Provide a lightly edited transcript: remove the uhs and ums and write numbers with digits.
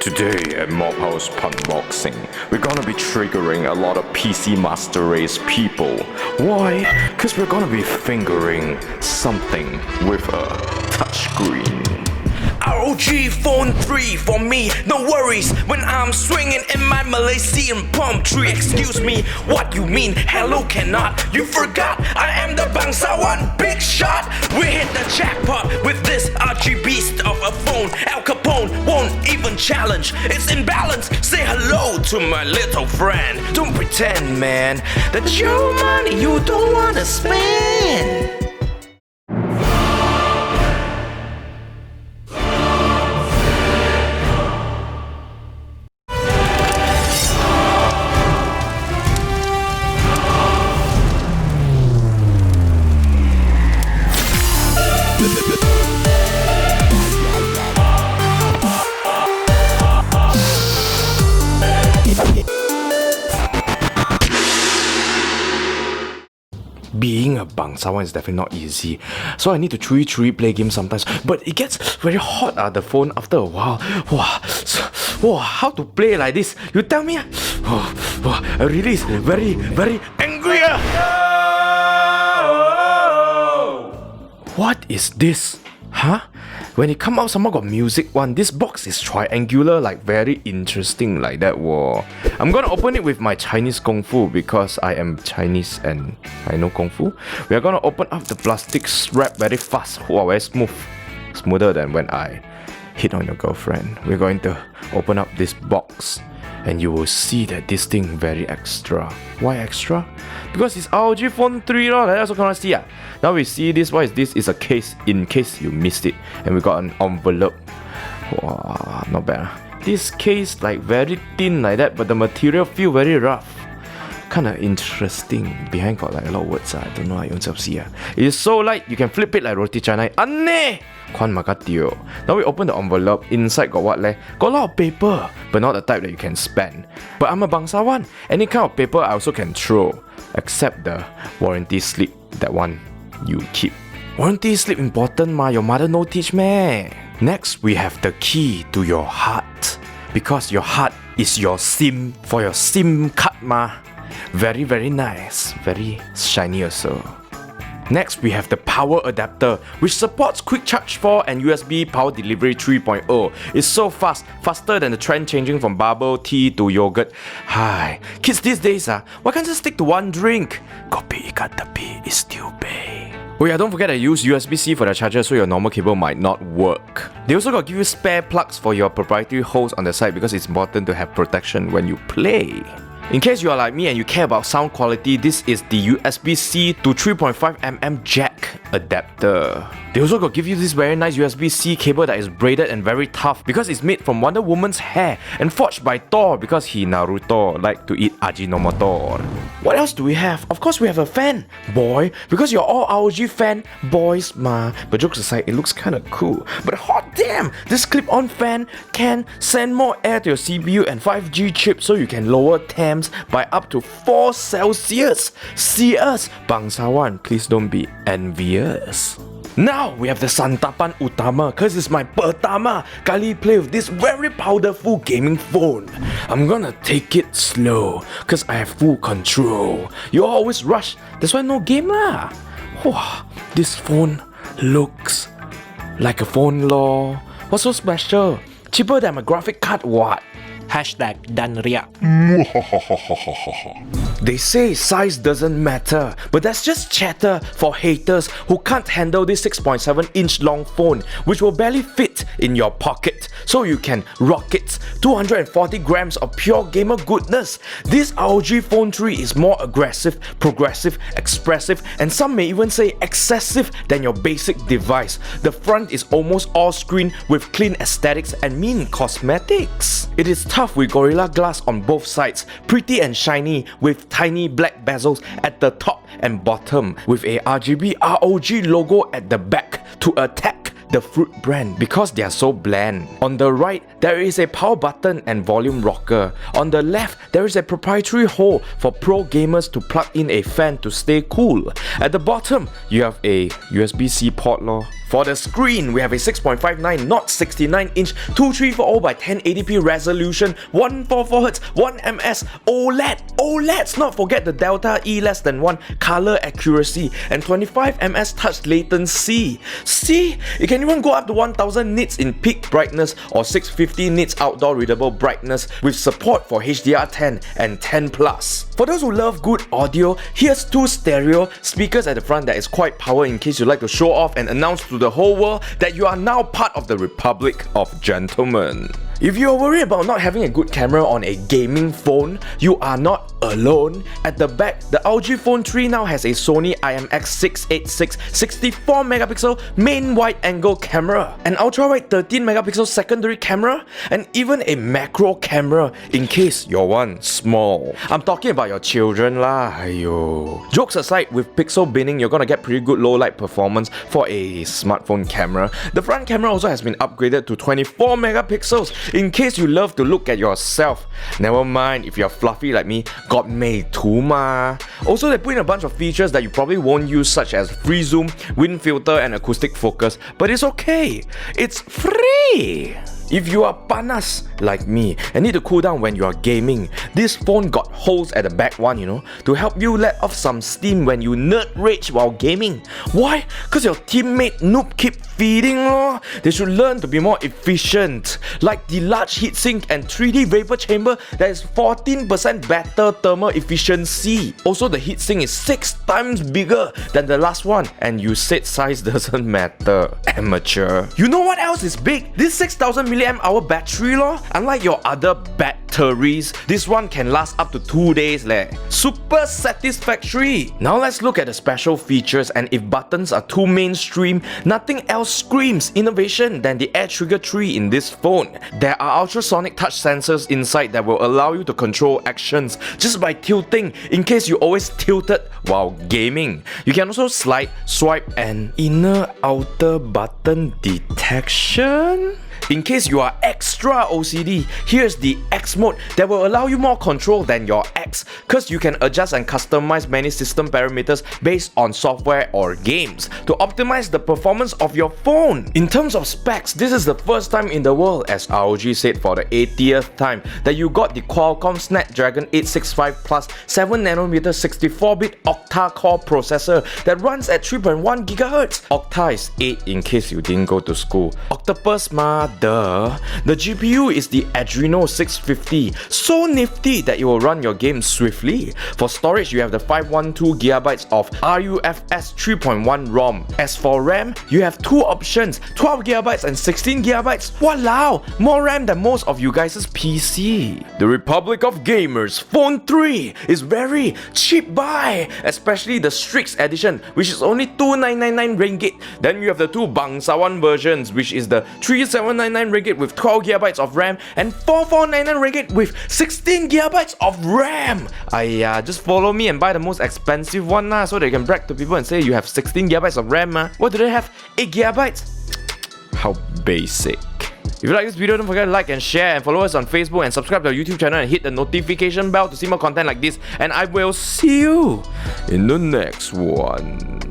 Today at MOBHouse Punboxing, we're gonna be triggering a lot of PC Master Race people. Why? Cause we're gonna be fingering something with a touchscreen. ROG Phone 3 for me, no worries when I'm swinging in my Malaysian palm tree. Excuse me, what you mean? Hello cannot, you forgot I am the bangsawan big shot. We hit the jackpot with this RGBeast of a phone. Al Capone won't even challenge, it's in balance. Say hello to my little friend. Don't pretend, man, that your money you don't wanna spend. Being a bangsawan is definitely not easy, so I need to truly play games sometimes. But it gets very hot the phone after a while. Wow, how to play like this? You tell me. I really is very angry. What is this? Huh? When it come out, someone got music one. This box is triangular, like very interesting like that. Whoa. I'm gonna open it with my Chinese Kung Fu because I am Chinese and I know Kung Fu. We are gonna open up the plastic wrap very fast. Wow, very smooth. Smoother than when I hit on your girlfriend. We're going to open up this box and you will see that this thing very extra. Why extra? Because it's ROG Phone 3 lor. Like also cannot see. Now we see this. What is this? It's a case in case you missed it. And we got an envelope. Wow, not bad. This case like very thin like that, but the material feel very rough. Kinda interesting. Behind got like a lot of words. I don't know how you want to see. It is so light, you can flip it like roti canai. Aneh! Kwan makatio. Now we open the envelope. Inside got what leh? Got a lot of paper, but not the type that you can spend. But I'm a bangsawan. Any kind of paper I also can throw, except the warranty slip. That one you keep. Warranty slip important ma. Your mother no teach meh. Next we have the key to your heart, because your heart is your SIM for your SIM card ma. Very nice. Very shiny also. Next, we have the power adapter, which supports quick charge 4 and USB power delivery 3.0. It's so fast, faster than the trend changing from bubble tea to yogurt. Hi, kids these days, why can't you stick to one drink? Kopi ikan tepi is still pay. Oh yeah, don't forget to use USB-C for the charger so your normal cable might not work. They also got give you spare plugs for your proprietary host on the side because it's important to have protection when you play. In case you are like me and you care about sound quality, this is the USB-C to 3.5mm jack adapter. They also got give you this very nice USB-C cable that is braided and very tough because it's made from Wonder Woman's hair and forged by Thor because he Naruto like to eat Ajinomoto. What else do we have? Of course we have a fan, boy, because you're all ROG fan boys ma. But jokes aside, it looks kinda cool. But hot damn, this clip-on fan can send more air to your CPU and 5G chip so you can lower temps by up to 4 Celsius. See us, bangsawan, please don't be envious. Now we have the santapan utama, cause it's my pertama kali play with this very powerful gaming phone. I'm gonna take it slow, cause I have full control. You always rush, that's why no game lah. Wow, this phone looks like a phone lor. What's so special? Cheaper than my graphic card what? #danria. They say size doesn't matter, but that's just chatter for haters who can't handle this 6.7-inch long phone, which will barely fit in your pocket, so you can rock it. 240 grams of pure gamer goodness. This ROG Phone 3 is more aggressive, progressive, expressive, and some may even say excessive than your basic device. The front is almost all screen with clean aesthetics and mean cosmetics. It is tough with Gorilla Glass on both sides, pretty and shiny with tiny black bezels at the top and bottom, with a RGB ROG logo at the back to attack the fruit brand because they are so bland. On the right, there is a power button and volume rocker. On the left, there is a proprietary hole for pro gamers to plug in a fan to stay cool. At the bottom, you have a USB-C port lor. For the screen, we have a 6.59 not 69-inch 2340 by 1080p resolution, 144Hz, 1ms OLED. Let's not forget the Delta E less than 1 color accuracy and 25ms touch latency. See, it can even go up to 1000 nits in peak brightness or 650 nits outdoor readable brightness with support for HDR10 and 10+. For those who love good audio, here's 2 stereo speakers at the front that is quite power in case you like to show off and announce to the whole world that you are now part of the Republic of Gentlemen. If you're worried about not having a good camera on a gaming phone, you are not alone. At the back, the RG Phone 3 now has a Sony IMX686 64MP main wide angle camera, an ultra-wide 13MP secondary camera, and even a macro camera in case you're one small. I'm talking about your children lah, aiyo. Jokes aside, with pixel binning, you're gonna get pretty good low light performance for a smartphone camera. The front camera also has been upgraded to 24MP in case you love to look at yourself. Never mind if you're fluffy like me, got made too ma. Also, they put in a bunch of features that you probably won't use, such as free zoom, wind filter and acoustic focus, but it's okay, it's free. If you are panas like me and need to cool down when you are gaming, this phone got holes at the back one, to help you let off some steam when you nerd rage while gaming. Why? Cause your teammate noob keep feeding lor. They should learn to be more efficient, like the large heatsink and 3D vapor chamber that is 14% better thermal efficiency. Also, the heatsink is 6 times bigger than the last one, and you said size doesn't matter, amateur. You know what else is big? This 6000 mAh battery lor. Unlike your other batteries, this one can last up to 2 days leh. Super satisfactory. Now let's look at the special features, and if buttons are too mainstream, nothing else screams innovation than the air trigger tree in this phone. There are ultrasonic touch sensors inside that will allow you to control actions just by tilting in case you always tilted while gaming. You can also slide, swipe and inner outer button detection. In case you are extra OCD, here's the X mode that will allow you more control than your X, cause you can adjust and customize many system parameters based on software or games to optimize the performance of your phone. In terms of specs, this is the first time in the world, as ROG said for the 80th time, that you got the Qualcomm Snapdragon 865 Plus 7nm 64-bit octa-core processor that runs at 3.1 GHz. Octa is 8 in case you didn't go to school. Octopus ma, duh. The GPU is the Adreno 650, so nifty that it will run your game swiftly. For storage, you have the 512GB of RUFS 3.1 ROM. As for RAM, you have 2 options, 12GB and 16GB. Walao, more RAM than most of you guys' PC. The Republic of Gamers Phone 3 is very cheap buy, especially the Strix edition, which is only 2999 ringgit. Then you have the 2 Bangsawan versions, which is the 3799 ringgit with 12GB of RAM and 4499 ringgit with 16GB of RAM. Aiya, just follow me and buy the most expensive one lah, so they can brag to people and say you have 16GB of RAM ma. What do they have? 8GB? How basic. If you like this video, don't forget to like and share, and follow us on Facebook and subscribe to our YouTube channel and hit the notification bell to see more content like this, and I will see you in the next one.